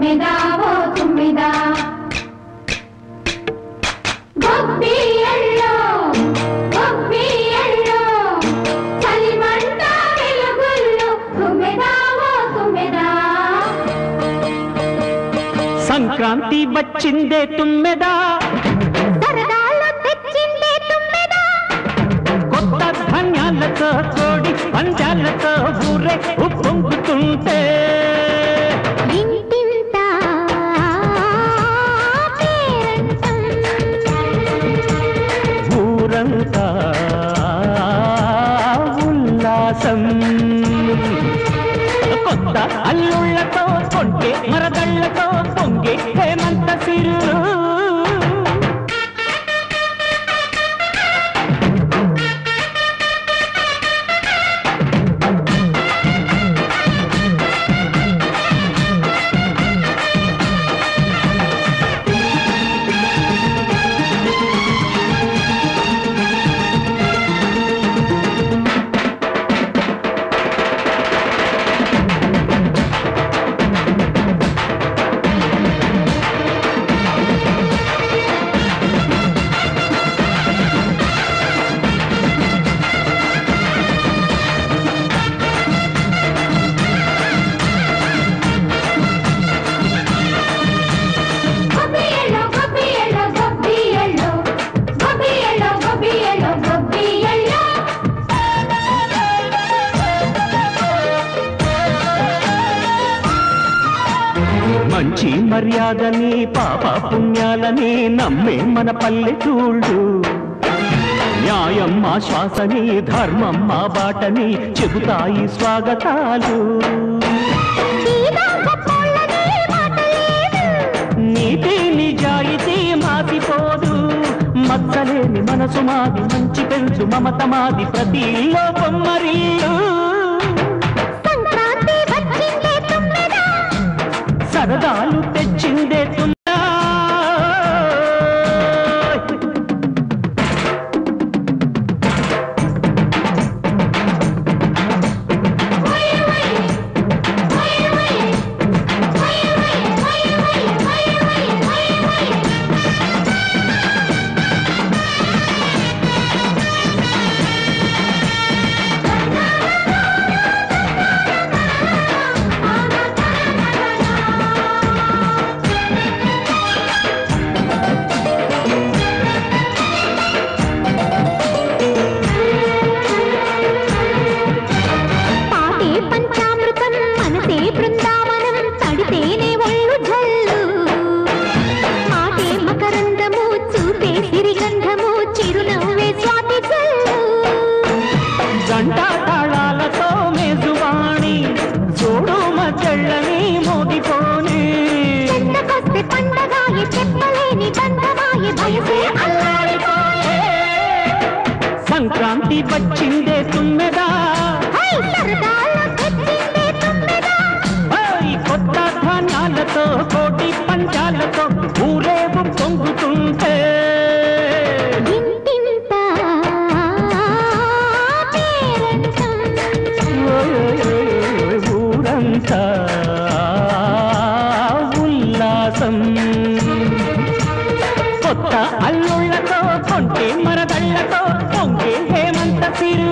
తుమ్మెదా ఓ తుమ్మెదా గొబ్బియల్లో గొబ్బియల్లో చలిమంట వెలుగుల్లో తుమ్మెదా ఓ తుమ్మెదా సంక్రాంతి వచ్చిందే తుమ్మెదా సరదాలు తెచ్చిందే తుమ్మెదా కొత్త ధాన్యాలతో కోడి పంజాలతో ఊరే ఉప్పొంగుతుంటే ఇంటింత పేరంటం ఊరంతా ఉల్లాసం కొత్త అల్లుళ్లతో కొంటే మరదళ్లతో పొంగే హేమంత సిరు మంచి మర్యాదని పాప పుణ్యాలని నమ్మే మన పల్లెటూళ్ళు న్యాయం మా శ్వాసని ధర్మం మా బాటని చెబుతాయి స్వాగతాలు నీతి నిజాయితీ మాసిపోదు మచ్చలేని మనసు మాది మంచి పెంచు మమత మాది ప్రతి లోపం మరిల్లు సరదాలు తెచ్చిందే తుమ్మెదా గంటా తాళాలతో మేజువాణి చూడు మచ్చళ్ళని మోగిపోని సంక్రాంతి వచ్చిందే తుమ్మెదా కొత్త ధాన్యాలతో కోటి పంచాలతో ఊరేగు పొంగుతుంటే ఊరంతా ఉల్లాసం కొత్త అల్లుళ్లతో కొంటే మరదళ్లతో పొంగే హేమంత సిరు